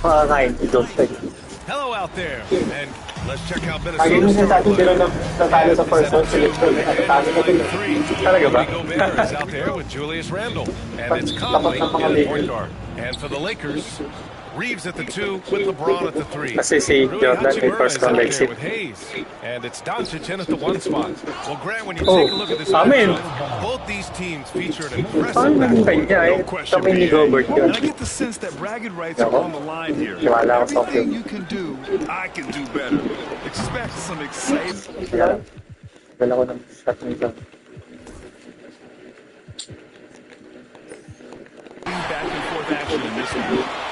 Makakain si Dos. Hello out there, and let's check out Lagi nung Minnesota's sinasabi, starting sila lineup. natalo sa first round selection. Natalo na dun. Talaga ba? Rudy Gobert is out there with Julius Randle, and it's Conley Tapat ng mga in at point Lakers. guard. And for the Lakers, Reeves at the 2 with LeBron at the 3. Kasi si Rui Jordan may Hachimura first is round out there exit. with Hayes, and it's Doncic in at the 1 spot. Well, Grant, when you Oh, take a look at this amen. matchup, both these teams feature an impressive Paano naging backcourt. kanya eh? No question, Kami ni BA. Gobert yun. And I get the sense that bragging rights are Ako? on the line here. Wala ako sa Everything field. you can do, I can do better. Expect some exciting. Kaya, dala ko ng shot nito. Back and forth action in this one.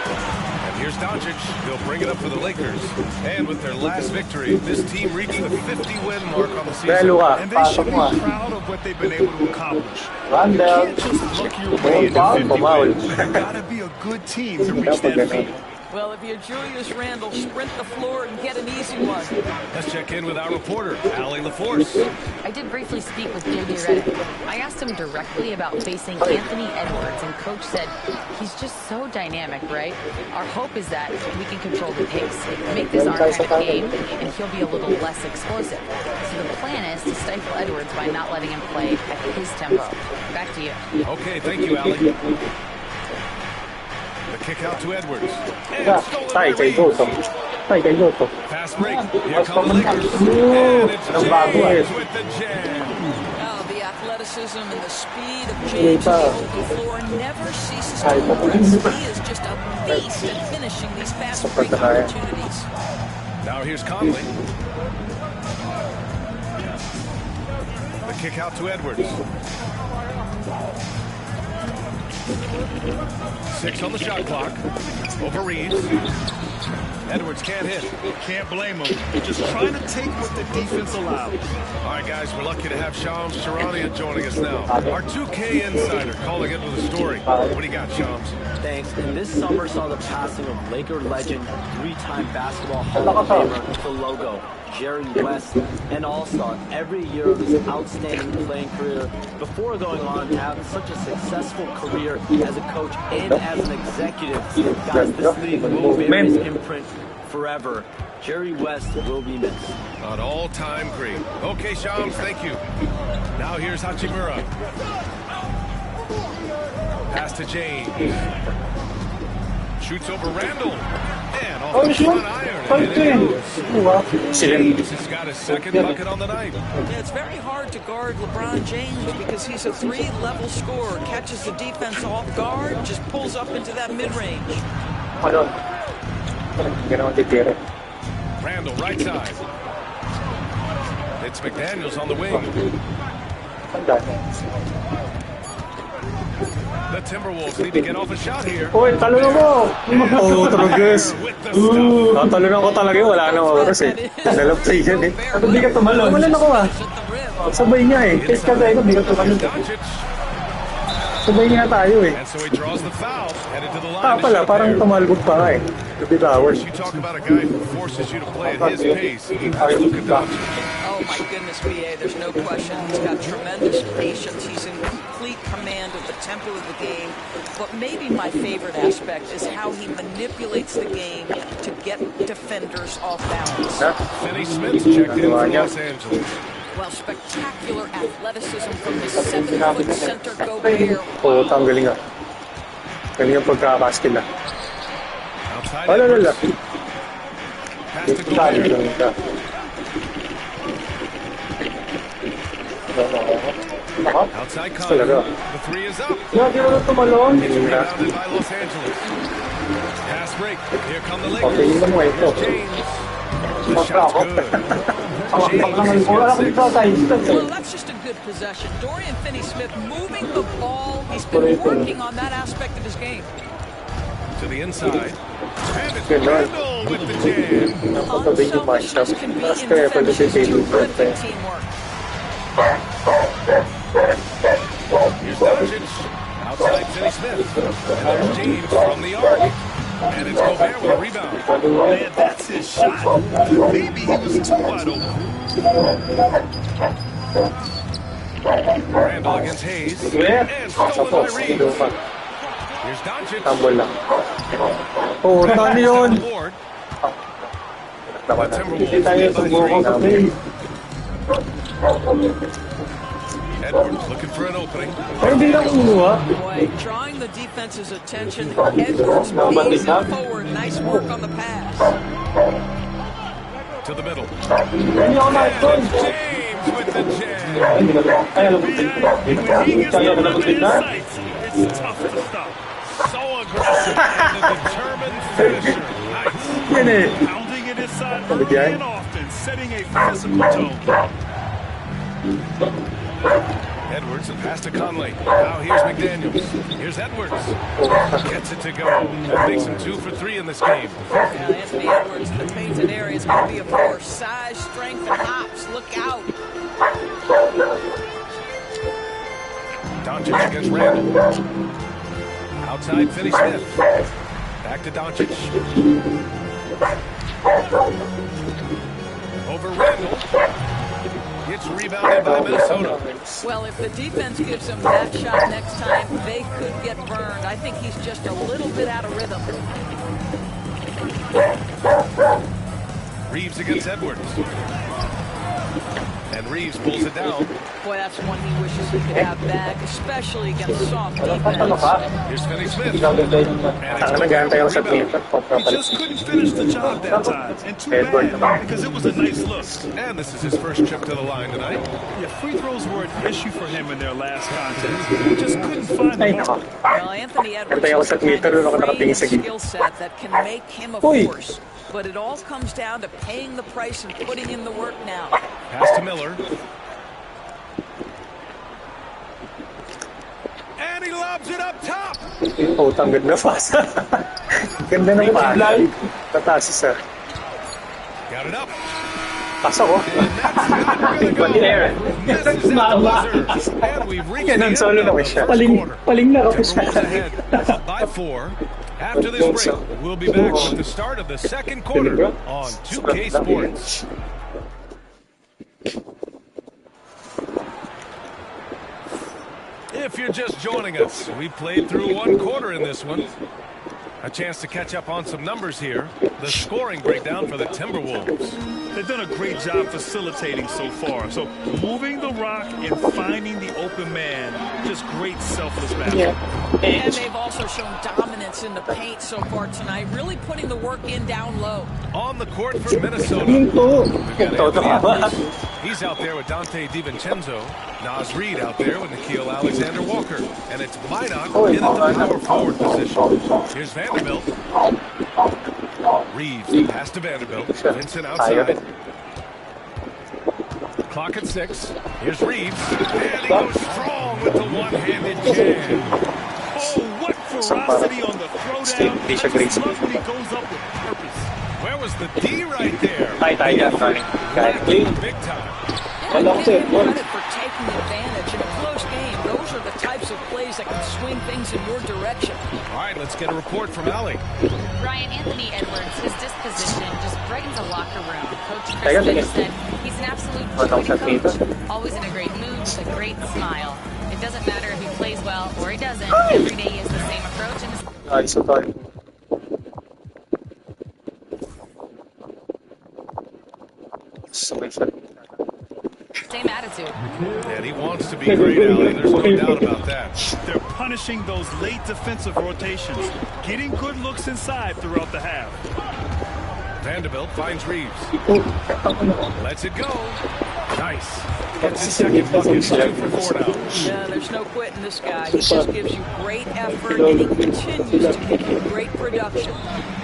And here's Doncic. He'll bring it up for the Lakers. And with their last victory, this team reached the 50-win mark on the Kaya season. Luka, And they pasok should be mo ah. proud of what they've been able to accomplish. Randall. You can't just look your way into Foul, 50 pumaul. wins. You gotta be a good team to reach that feat. Well, if you're Julius Randle, sprint the floor and get an easy one. Let's check in with our reporter, Allie LaForce. I did briefly speak with JJ Redick. I asked him directly about facing Anthony Edwards, and Coach said he's just so dynamic, right? Our hope is that we can control the pace, make this our kind of game, and he'll be a little less explosive. So the plan is to stifle Edwards by not letting him play at his tempo. Back to you. Okay, thank you, Allie. The kick out to Edwards. And stolen by Tay, kay Reeves. Goto. Tay, kay Goto. Fast break. Here come the Lakers. And it's Ang bago eh. James with the jam. Oh, the athleticism and the speed of James on the open floor never ceases to impress. He is just a beast at finishing these fast break opportunities. Now here's Conley. The kick out to Edwards. 6 on the shot clock. Over Reeves. Edwards can't hit. Can't blame him. Just trying to take what the defense allowed. All right, guys, we're lucky to have Shams Charania joining us now. Our 2K insider calling it with a story. What do you got, Shams? Thanks. And this summer saw the passing of Laker legend, three-time basketball Hall of Famer, the logo, Jerry West, an all-star every year of his outstanding playing career before going on to have such a successful career as a coach and as an executive. Guys, this league will bear his imprint forever. Jerry West will be missed. An all-time great. Okay, Shams, thank you. Now here's Hachimura. Pass to James. Shoots over Randall. And off the front iron. And in it goes. James has got his second bucket on the night. Yeah, it's very hard to guard LeBron James because he's a three-level scorer, catches the defense off guard, just pulls up into that mid-range. Ano? Gano'n titira. Randall, right side. It's McDaniels on the wing. Ang dami. The Timberwolves need to get off a shot here. Uy, talunan mo! Oh, Trogus. With the stuff. Talunan ko talaga yun. Wala nang oras eh. Dalawang play yan eh. Ano di ka tumalon? Tumalon ako ah. Sabay niya eh. Case ka tayo, di ka tumalon. Doncic. Sabay niya tayo eh. And so he draws the foul. Headed to the line. Ah, to pala. shoot Parang there. tumalbog pa ka eh. Bitawan. You talk about a guy who forces you to play at his pace. That's Luka Doncic. Oh my goodness, BA, there's no question. He's got tremendous patience. He's in complete command of the tempo of the game. But maybe my favorite aspect is how he manipulates the game to get defenders off balance. Finney Smith checked in from Los Angeles. Well, spectacular athleticism from his 7-foot center Gobert. Oo, tanggaling ah. Galing ang pagkakaskin ah. Outside Wala. Edwards. Pass to Tayo Gobert. lang ka. Outside Conley. Talaga. The three is up. Hindi mo na tumalon. It's rebounded by Los Angeles. Pass break. Here come the Okay, yun Lakers. lang mo ito. Here's James. The shot's good. James has got 6. Well, that's just a good possession. Dorian Finney-Smith moving the ball. He's been working on that aspect of his game. To the inside. And it's Good night. Randall with the jam. Napatabi yung matchup. Unselfishness can be Mas kaya pwede si infectious. Taylor Brent eh. Terrific teamwork. Here's Doncic. Outside Finney-Smith. And there's James from the arc. And it's Gobert with a rebound. Man, that's his shot. Maybe he was too wide open. Randall against Hayes. And stolen by Reeves. Here's Doncic. Tambol lang. Oh, tano yun. Board. Hindi tayo sumuko sa play. Edwards looking for an opening. Pero hindi na kumuha. Boy, drawing the defense's attention. Edwards pays him forward. Nice work on the pass. To the middle. Hindi ako nakikon. James with the jam. Ay, alam mo. When he gets the rim in sights, it's tough to stop. So aggressive and a determined finisher. Nice. Yan eh. Pounding it inside early and often, setting a physical tone. Edwards and pass to Conley. Now here's McDaniels. Here's Edwards. Gets it to go. That makes him 2 for 3 in this game. Yeah, Anthony Edwards in the painted area is going to be a force. Size, strength, and hops. Look out. Doncic against Randall. Outside, Finney-Smith. Back to Doncic. Over Randall. It's rebounded by Minnesota. Well, if the defense gives him that shot next time, they could get burned. I think he's just a little bit out of rhythm. Reeves against Edwards. And Reeves pulls it down. Boy, that's one he wishes he could have back, especially against soft defense. Here's Finney-Smith. Nag-aantay ako sa Twitter. He just couldn't finish the job that time. And too bad, because it was a nice look. And this is his first trip to the line tonight. Yeah, free throws were an issue for him in their last contest. He just couldn't find Ay, the nako. mark. Well, Anthony Edwards Antay ako has sa the kind Twitter nung of nakarating sa frame gig. skill set that can make him a Uy. force. But it all comes down to paying the price and putting in the work now. Pass to Miller. And he lobs it up top. Oh, tanggad na pass. Ganda ng pass. Tataas isa. Got it up. Pass ako. Pati-air. Misses at the buzzers. And we've reached the Yan ang end solo of naman the siya. first quarter. Paling na kapos Timberwolves ahead by 4. After this break, we'll be back with the start of the second quarter on 2K Sports. If you're just joining us, we played through one quarter in this one. A chance to catch up on some numbers here. The scoring breakdown for the Timberwolves. They've done a great job facilitating so far. So moving the rock and finding the open man, just great selfless basketball. And they've also shown dominance in the paint so far tonight, really putting the work in down low. On the court for Minnesota. Ito. We've got Anthony Edwards. He's out there with Dante DiVincenzo. Nas Reed out there with Nickeil Alexander-Walker. And it's Minot in at the power forward position. Here's Vanderbilt. Reeves, pass to Vanderbilt. Vincent outside. Clock at 6. Here's Reeves. And he goes strong with the one-handed jam. Oh, what ferocity on the throwdown. I just love when he goes up with purpose. Where was the D right there? Tayo. Big time. And give him credit for taking advantage in a close game. Those are the types of plays that can swing things in your direction. All right, let's get a report from Allie. Ryan, Anthony Edwards, his disposition just brightens a locker room. Coach Chris Finch said he's an absolute joy coach, always in a great mood with a great smile. It doesn't matter if he plays well or he doesn't. Every day he has the same approach and Ayos ito. same attitude. And he wants to be great, Allie. There's no doubt about that. They're punishing those late defensive rotations, getting good looks inside throughout the half. Vanderbilt finds Reeves. Lets it go. Nice. Gets his second bucket. 2 for 4 now. Yeah, there's no quitting this guy. He just gives you great effort, and he continues to give you great production.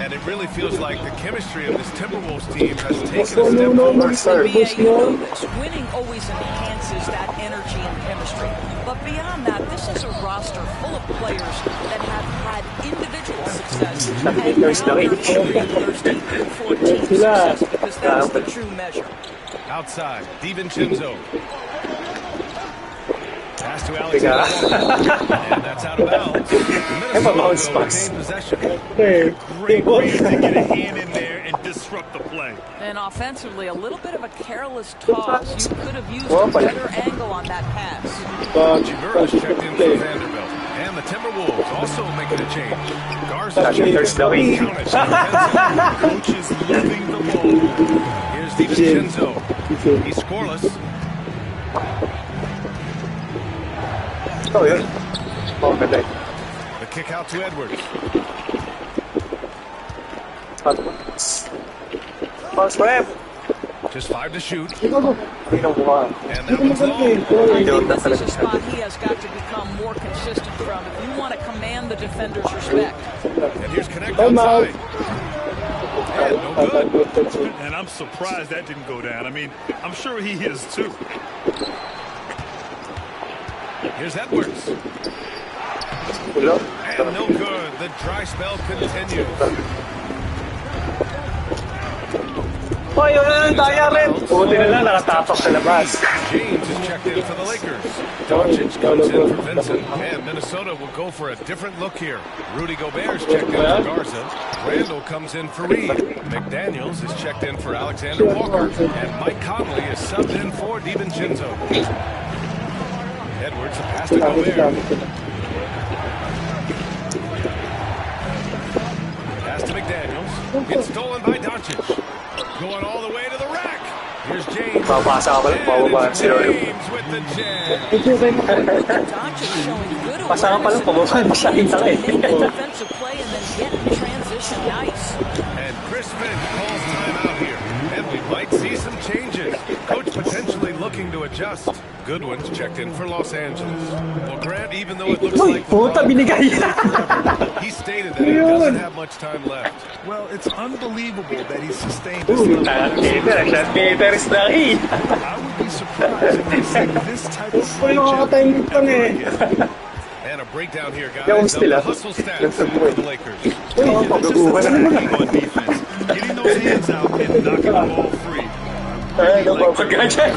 And it really feels like the chemistry of this Timberwolves team has taken a step forward. NBA, you know this. Winning always enhances that energy and chemistry. But beyond that, this is a roster full of players that have had individual success. And now they're thirsty for team success because that's the true measure. Outside, DiVincenzo. Pass to Alexander. And that's out of bounds. Minnesota will retain possession. Great way to get a hand in there and disrupt the play. And offensively, a little bit of a careless toss. You could have used a better angle on that pass. Chimura's checked in for Vanderbilt. And And the Timberwolves also making a change. Garza There's the way. Coach is moving the ball. Here's DiVincenzo. He's scoreless. Oh, yun. Oh, ganda. The kick out to Edwards. Pass rep. Just 5 to shoot. Hindi mo ba? And that one's long. I think this is a spot he has got to become more consistent from if you want to command the defender's respect. And here's Connect outside. And no good. And I'm surprised that didn't go down. I mean, I'm sure he is too. Here's Edwards. Wala. And no good. The dry spell continues. Oh, yun, daya rin. Buti na lang, nakatapak sa labas. James is checked in for the Lakers. Doncic comes in for Vincent. And Minnesota will go for a different look here. Rudy Gobert's checked in for Garza. Randall comes in for Reed. McDaniels is checked in for Alexander Walker. And Mike Conley is subbed in for DiVincenzo. Edwards, a pass to Gobert. Pass to McDaniels. It's stolen by Doncic. Going all the way to the rack. Here's James. Mabasa ka pala, And pababa it's si Roy. James with the jam. Doncic showing good Basa ka pala, awareness pababa. Masakita ka eh. defensive play and then get in transition nice. And Chris Finch calls timeout here. And we might see some changes. Coach potentially looking to adjust. Goodwin's checked in for Los Angeles. Well, Grant, even though it looks Uy, like puta, binigay. he stated that he doesn't have much time left. Well, it's unbelievable that he sustained this level. Peter is dahil. I would be surprised if we see this type of Uy, nakakatime pa eh. And a breakdown here, guys. Yung Of still, the hustle stats for the Lakers. Oh, pagkaguhan na naman. On defense, getting those hands out and knocking the ball free. Ay, napapagkakaya.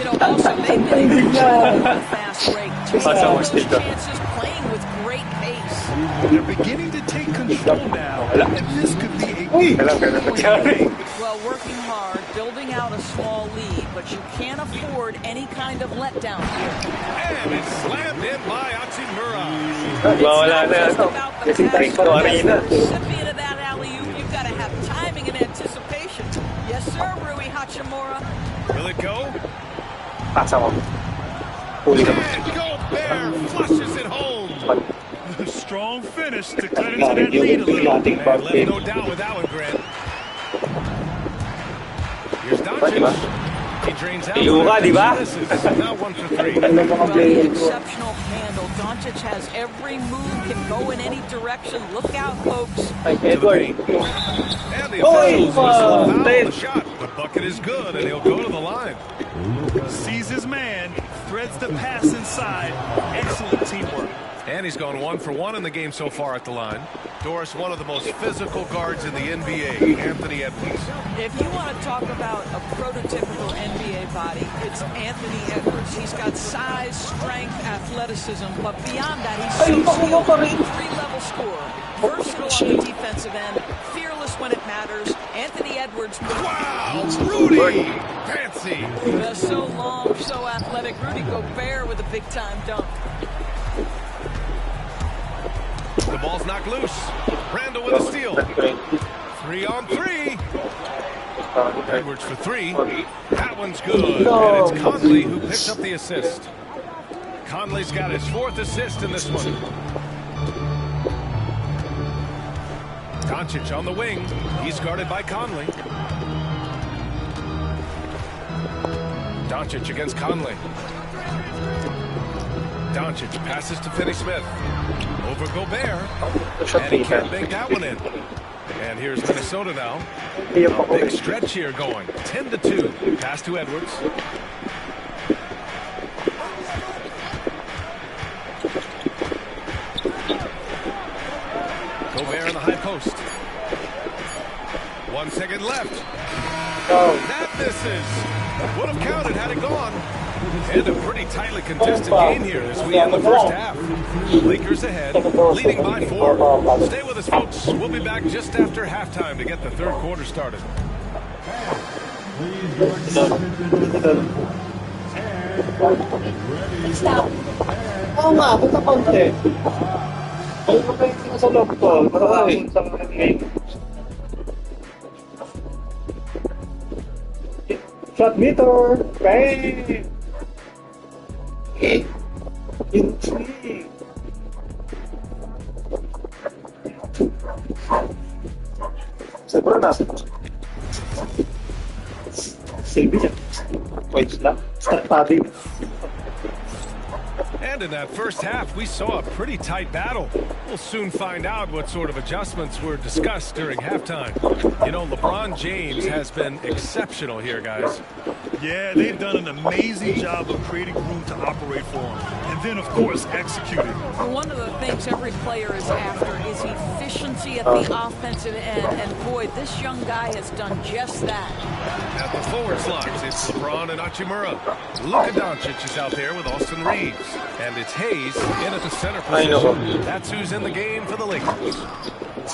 You know, also they've been able to control the fast break. Pasang mo still ka. Chances playing with great pace. They're beginning to take control now, and this could be a Alam ka na nangyari. Well, working hard, building out a small lead, but you can't afford any kind of letdown here. And it's slammed in by Hachimura. Wala na ito. Kasi tarik ko arena. Recipient of that alley-oop, you've got to have timing and anticipation. Yes, sir, Rui Hachimura. Will it go? Pasa mo. Huli ka. And Gobert flushes it home. strong finish to cut into that lead a little. And left no doubt with that one, Grant. Here's Doncic. He drains out. Iluka, di ba? Now 1 for 3. Well, exceptional handle. Doncic has every move, can go in any direction. Look out, folks. Edward. And the officials whistle a foul. The shot. The bucket is good, and he'll go to the line. Sees his man, threads the pass inside. Excellent teamwork. And he's gone 1 for 1 in the game so far at the line. Doris, one of the most physical guards in the NBA, Anthony Edwards. If you want to talk about a prototypical NBA body, it's Anthony Edwards. He's got size, strength, athleticism, but beyond that, he's so skilled. Three-level scorer, versatile on the defensive end, fearless when it matters. Anthony Edwards. Wow, Rudy! Fancy! So long, so athletic. Rudy Gobert with a big-time dunk. The ball's knocked loose. Randall with a steal. 3 on 3. Edwards for 3. That one's good. And it's Conley who picks up the assist. Conley's got his 4th assist in this one. Doncic on the wing. He's guarded by Conley. Doncic against Conley. Doncic passes to Finney-Smith. Over Gobert. And he can't make that one in. And here's Minnesota now. A big stretch here going. 10-2. Pass to Edwards. Gobert in the high post. 1 second left. That misses. Would have counted had it gone. And a pretty tightly contested game here as we end the first half. Lakers ahead, leading by 4. Stay with us, folks. We'll be back just after halftime to get the third quarter started. Stop. Oo nga, punta konti. Balik ko pa yung sa loob ko. Maraming sa mga game. Shot meter! Bang! Intrigue! Siguro nasa. Silbi siya. Wait lang. Start padding. And in that first half, we saw a pretty tight battle. We'll soon find out what sort of adjustments were discussed during halftime. You know, LeBron James has been exceptional here, guys. Yeah, they've done an amazing job of creating room to operate for him. And then, of course, executing. Well, one of the things every player is after is efficiency at the offensive end. And boy, this young guy has done just that. At the forward slots, it's LeBron and Hachimura. Luka Doncic is out there with Austin Reeves. And it's Hayes in at the center position. That's who's in the game for the Lakers.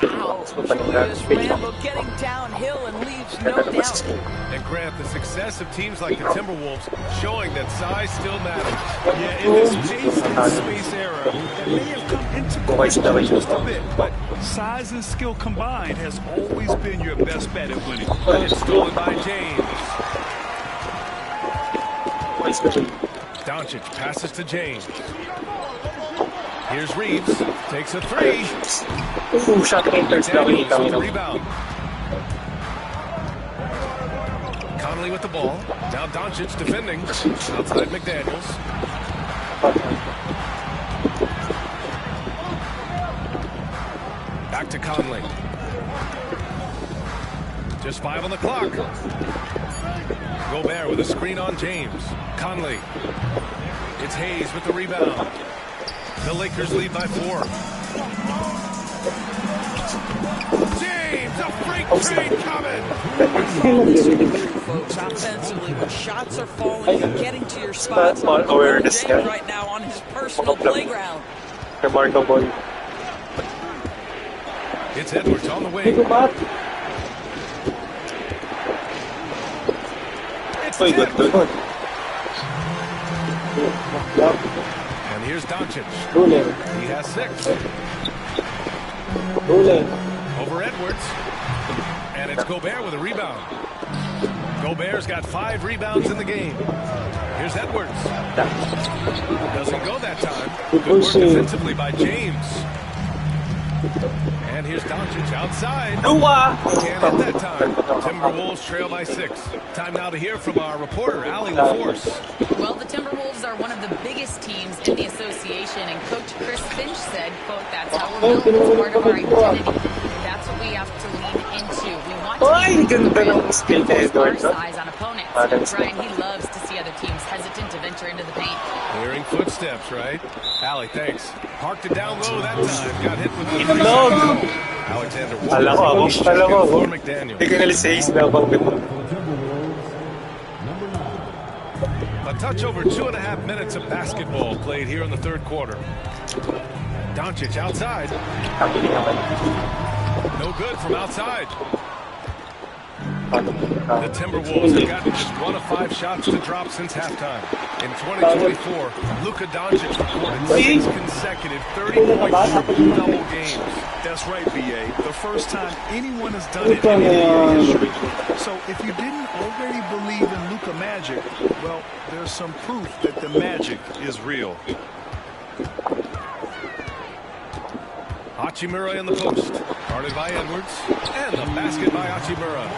Wow, Julius Randle getting downhill and leaves no doubt. And Grant, the success of teams like the Timberwolves showing that size still matters. Yeah, in this pace and space era, that may have come into question just a bit, but size and skill combined has always been your best bet at winning. It's stolen by James. Doncic passes to James. Here's Reeves, takes a three. Ooh, shot makers daw Daniels kita with the mo. rebound. Conley with the ball. Now Doncic defending. Outside McDaniels. Back to Conley. Just 5 on the clock. Gobert with a screen on James. Conley. It's Hayes with the rebound. The Lakers lead by 4. James, a freight train coming. Folks, offensively, when shots are falling, you're getting to your spots. Ball awareness James yan. right now on his personal playground. Remarkable. It's Edwards on the wing. Ito ba? It's Uy, good, tipped. good. And here's Doncic. Ruling. He has 6. Ruling. Over Edwards. And it's Gobert with a rebound. Gobert's got 5 rebounds in the game. Here's Edwards. Doesn't go that time. Good work defensively by James. And here's Doncic outside. Can't hit that time. Timberwolves trail by 6. Time now to hear from our reporter, Allie LaForce. Well, the Timberwolves are one of the biggest teams in the association, and Coach Chris Finch said, quote, that's how we're built. It's part of our identity. That's what we have to lean into. We want to Ay, ganda ng skill kay our Edwards. size on opponents. Brian, he loves to see other teams hesitant to venture into the paint. Hearing footsteps, right? Allie, thanks. Parked it down low that time. Got hit with the Itlog. Alexander Alam ko, for McDaniel. Hindi ko nalis na bang A touch over 2.5 minutes of basketball played here in the third quarter. Doncic outside. No good from outside. The Timberwolves have gotten just 1 of 5 shots to drop since halftime. In 2024, Luka Doncic recorded 6 consecutive 30-point double games. That's right, B.A. The first time anyone has done it in NBA history. So if you didn't already believe in Luka Magic, well, there's some proof that the magic is real. Hachimura in the post. Guarded by Edwards. And the basket by Hachimura.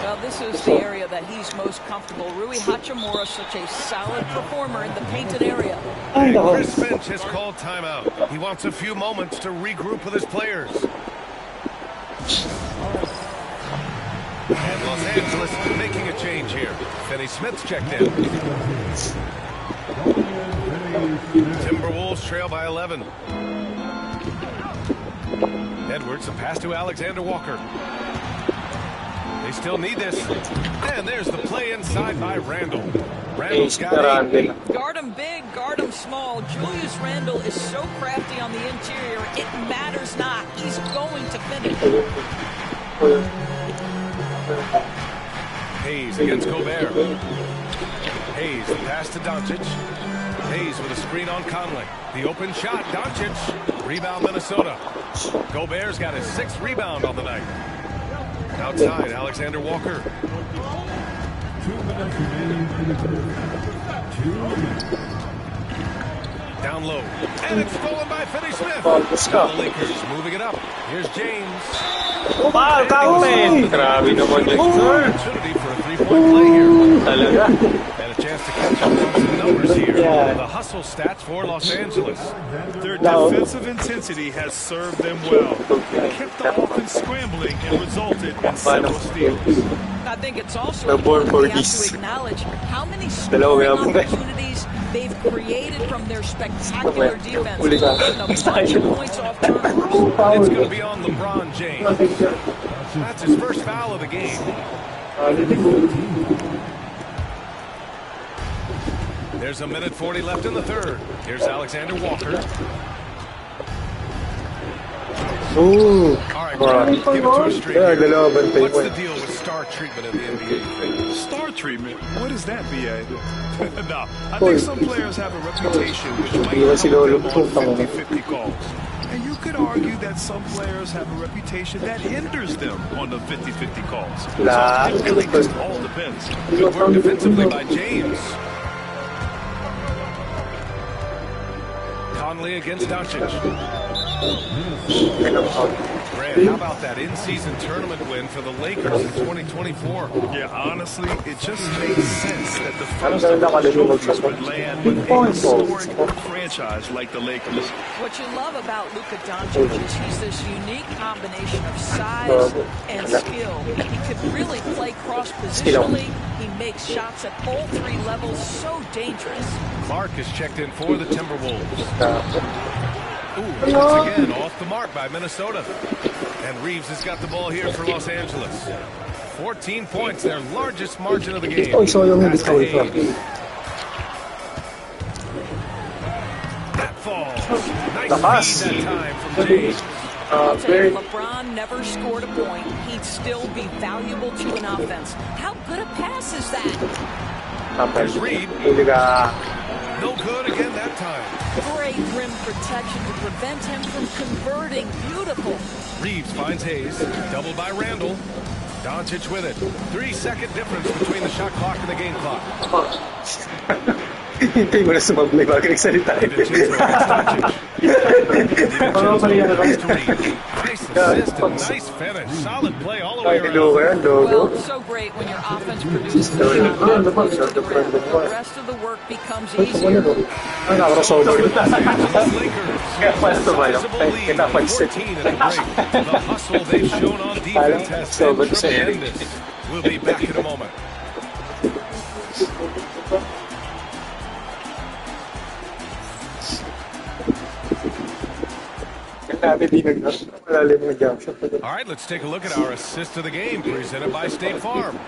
Well, this is the area that he's most comfortable. Rui Hachimura, such a solid performer in the painted area. And Chris Finch has called timeout. He wants a few moments to regroup with his players. And Los Angeles making a change here. Finney Smith's checked in. Timberwolves trail by 11. Edwards, a pass to Alexander Walker. They still need this. And there's the play inside by Randle. Randle's got 8. Guard him big, guard him small. Julius Randle is so crafty on the interior, it matters not. He's going to finish. Hayes against Gobert. Hayes, the pass to Doncic. Hayes with a screen on Conley. The open shot, Doncic. Rebound, Minnesota. Gobert's got his 6th rebound on the night. Outside, Alexander Walker. Down low. And it's stolen by Finney-Smith. Now the Lakers moving it up. Here's James. Grabe naman yun, sir. Opportunity for a 3-point play here. Talaga. And a chance to catch up on some numbers here. The hustle stats for Los Angeles. Their defensive intensity has served them well. It kept the offense scrambling and resulted in several steals. I think it's also important we have to acknowledge how many scoring opportunities they've created from their spectacular defense. A bunch of points off turnovers. It's going to be on LeBron James. That's his first foul of the game. There's a minute 40 left in the third. Here's Alexander Walker. Ooh. All right, Brad, give it to us straight here. What's the deal with star treatment in the NBA? Star treatment? What is that, BA? No, I think some players have a reputation which might help them on 50-50 calls. And you could argue that some players have a reputation that hinders them on the 50-50 calls. So it really just all depends. Good work defensively by James. Conley against Doncic. Brad, how about that in-season tournament win for the Lakers in 2024? Yeah, honestly, it just makes sense that the first of those trophies would land with a historic franchise like the Lakers. What you love about Luka Doncic is he's this unique combination of size and skill. He could really play cross-positionally. He makes shots at all 3 levels, so dangerous. Clark is checked in for the Timberwolves. Ooh, once again, off the mark by Minnesota. And Reeves has got the ball here for Los Angeles. 14 points, their largest margin of the game. Pass to Hayes. That falls. Nice feed that time from James. I'll tell you, LeBron never scored a point. He'd still be valuable to an offense. How good a pass is that? There's Reed. No good again that time. Great rim protection to prevent him from converting. Beautiful. Reeves finds Hayes. Doubled by Randall. Doncic with it. 3-second difference between the shot clock and the game clock. Hintay mo na sumablay bago nagsalita. Nice assist and nice finish. Solid play all the way around. Well, so great when your offense produces the shot that goes to the rim. The rest of the work becomes easier. Ay, nakakrossover. The hustle they've shown on defense has been tremendous. We'll be back in a moment. All right, let's take a look at our assist of the game presented by State Farm.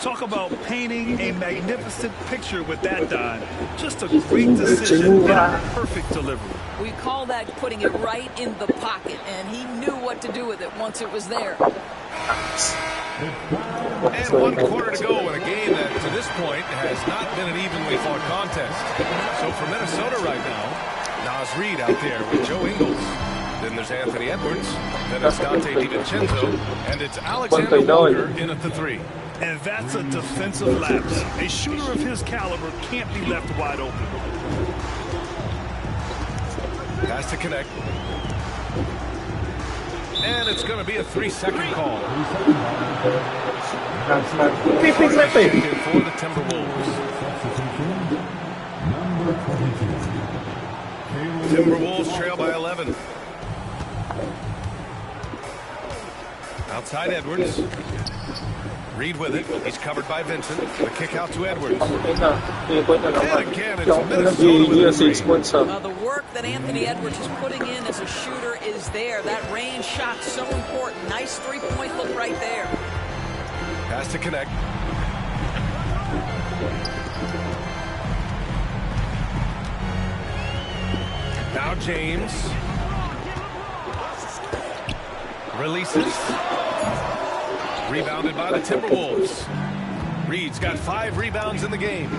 Talk about painting a magnificent picture with that dime. Just a great decision and a perfect delivery. We call that putting it right in the pocket, and he knew what to do with it once it was there. And 1 quarter to go in a game that, to this point, has not been an evenly fought contest. So for Minnesota right now, Naz Reid out there with Joe Ingles. Then there's Anthony Edwards. Then it's Dante DiVincenzo. And it's Alexander Walker in at the 3. And that's a defensive lapse. A shooter of his caliber can't be left wide open. Has to connect. And it's going to be a 3-second call. For the Timberwolves. Timberwolves trail by 11. Outside Edwards. Reed with it. He's covered by Vincent. The kick out to Edwards. And again, it's Minnesota. The work that Anthony Edwards is putting in as a shooter is there. That range shot so important. Nice 3-point look right there. Has to connect. Now James. Releases. Rebounded by the Timberwolves. Reed's got 5 rebounds in the game.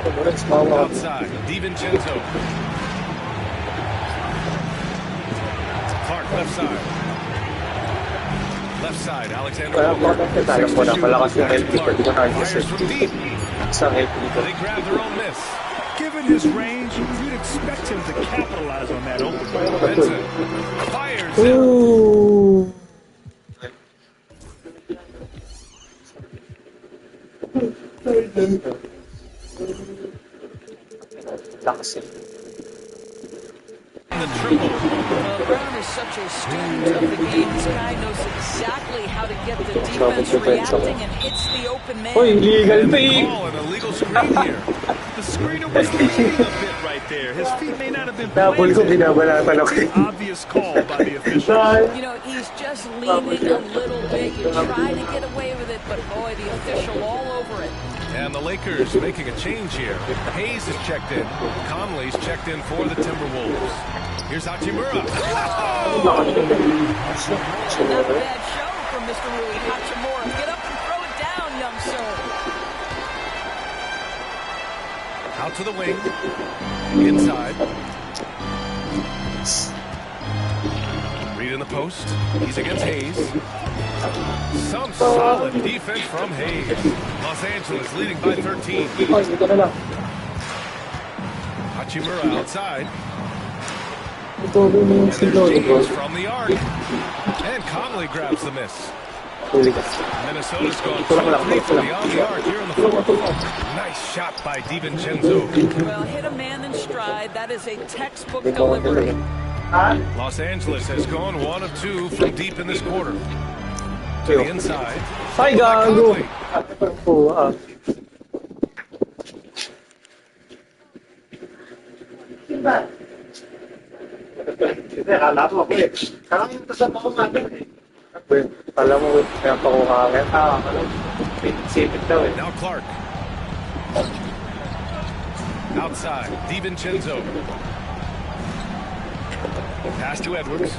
Outside, DiVincenzo. Clark, left side. Left side, Alexander Walker. Six to shoot. Back to Clark. Fires from deep. They grab their own miss. Given his range, you'd expect him to capitalize on that open. Benson fires it. Ooh. Lakas eh. The triple. Brown is such a student of the game. This guy knows exactly how to get the defense reacting and hits the open man. Uy, legal And to they eh. call an illegal screen here. The screener was leaning a bit right there. His feet may not have been Napol ko, planted. binabalatan ako eh. Obvious call by the official. You know, he's just leaning a little bit. You try to get away with it, but boy, the official all over it. And the Lakers making a change here. Hayes is checked in. Conley's checked in for the Timberwolves. Here's Hachimura. Oh! Not a bad show from Mr. Rui Hachimura. Get up and throw it down, young sir. Out to the wing. Inside. Reed in the post. He's against Hayes. Some solid defense from Hayes. Los Angeles leading by 13. Hachimura outside. And there's James from the arc. And Conley grabs the miss. Minnesota's gone 2-3 from beyond the arc here in the fourth. Nice shot by DiVincenzo. Well, hit a man in stride. That is a textbook delivery. Los Angeles has gone 1 of 2 from deep in this quarter. To the inside. Ay, gago. Alam mo, kaya pa ko kakakit. Sipit daw eh. Now Clark. Outside, DiVincenzo. Pass to Edwards.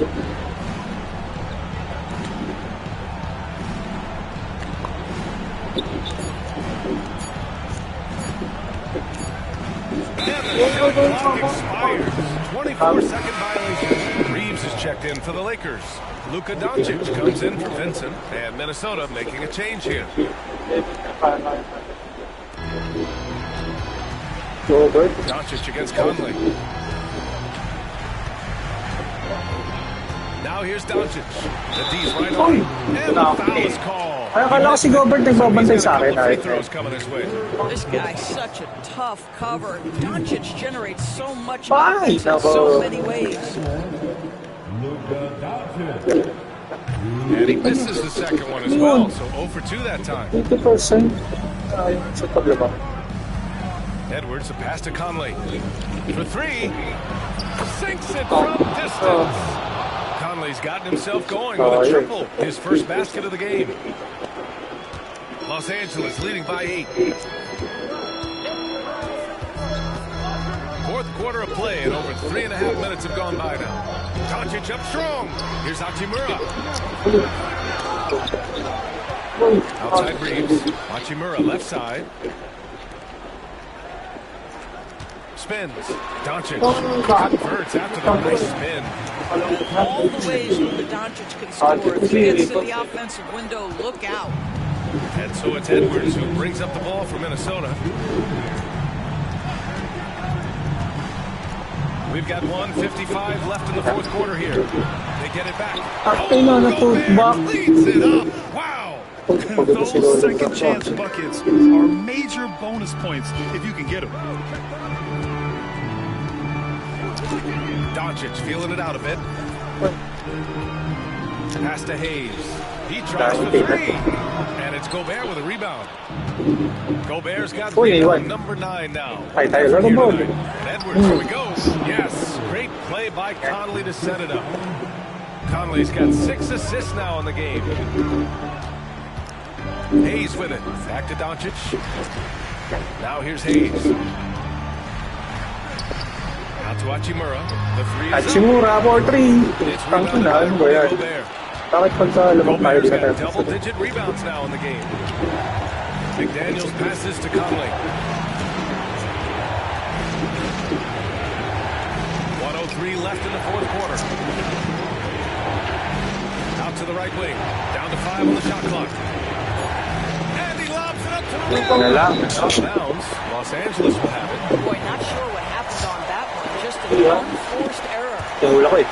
And the shot clock expires. 24-second violation. Reeves is checked in for the Lakers. Luka Doncic comes in for Vincent, and Minnesota making a change here. Doncic against Conley. Now here's Doncic. The D's right on. And the foul is called. Ay, akala ko si Gobert nagbabantay sa akin. Free throws coming this way. This guy's such a tough cover. Doncic generates so much Fine. offense in so many ways. And he misses the second one as well, so 0 for 2 that time. 80%. Sa paglaba. Edwards, a pass to Conley. For 3. Sinks it from distance. Conley's gotten himself going with a triple. His first basket of the game. Los Angeles leading by 8. Fourth quarter of play, and over 3.5 minutes have gone by now. Doncic up strong. Here's Hachimura. Outside Reeves. Hachimura left side. Spins. Doncic converts after the nice spin. All the ways Luka Doncic can score. If he gets to the offensive window, look out. And so it's Edwards who brings up the ball for Minnesota. We've got 1:55 left in the fourth quarter here. They get it back. Gobert leads it up. Wow. Those second chance buckets are major bonus points if you can get them. Doncic feeling it out a bit. Pass to Hayes. He tries for 3. And it's Gobert with a rebound. Gobert's got rebound number 9 now. Ay, tayo lang mo. Edwards, here we go. Yes, great play by Conley to set it up. Conley's got 6 assists now in the game. Hayes with it. Back to Doncic. Now here's Hayes. Out to Hachimura. The 3 is Hachimura for 3. It's Tangin rebounded na, ano by ba yan? Gobert. Bakit pagka lumang tayo Gobert's di na got tayo? double-digit rebounds now in the game. McDaniels passes to Conley. 2:03 left in the fourth quarter. Out to the right wing. Down to 5 on the shot clock. And he lobs it up to the rim. Out of bounds. Los Angeles will have it. Boy, not sure what happened on that one. Just an unforced error. Tinula ko eh.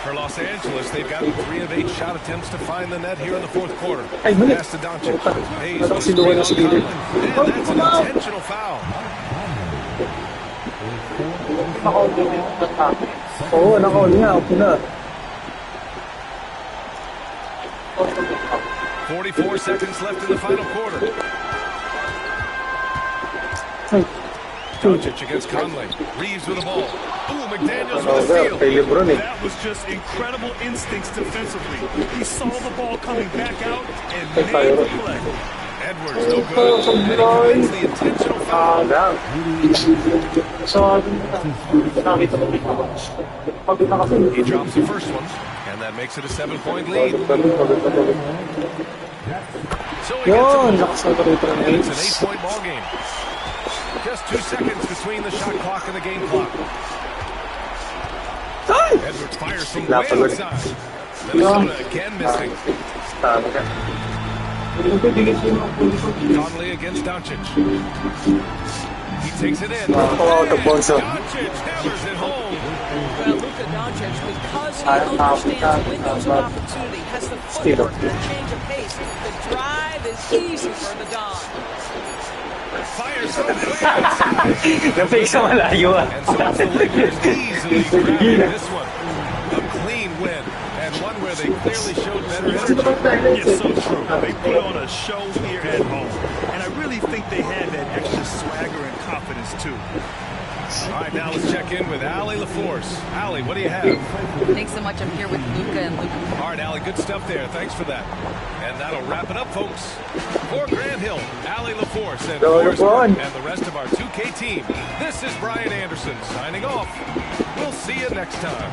For Los Angeles, they've gotten 3 of 8 shot attempts to find the net here in the fourth quarter. Ay, mali. Pass to Doncic. Hayes Parang with sinuha na si screen Gilid. on Conley. And that's an intentional foul. Oo, nakauli nga. Ako na. 44 seconds left in the final quarter. Ay. Doncic against Conley. Reeves with the ball. Ooh, McDaniels Ano with the ba? steal. Kay Lebron eh. That was just incredible instincts defensively. He saw the ball coming back out and made the play. Edwards, no good. And he commits the intentional foul. Lang. He drops the first one, and that makes it a 7-point lead. So he gets Yun, it. lakas na ito ng And it's an Knicks. 8-point ball game. Just 2 seconds between the shot clock and the game clock. Edwards fires from way outside. Minnesota again missing. Tama ka. Conley against Doncic. He takes it in. Oh, the Bonzo. Doncic hammers it home. Well, Luka Doncic, because he understands windows of opportunity, has the footwork to change of pace. The drive is easy for the Don. Fires from way outside. Na-fake sa malayo ah. And so it's the Lakers easily grabbing this one. A clean win. And one where they clearly showed better energy. It's so true. They put on a show here at home. And I really think they had that extra swagger and confidence, too. All right, now let's check in with Allie LaForce. Allie, what do you have? Thanks so much. I'm here with Luca and Luca. All right, Allie, good stuff there. Thanks for that. And that'll wrap it up, folks. For Grant Hill, Allie LaForce, and Forrest, and the rest of our 2K team, this is Brian Anderson signing off. We'll see you next time.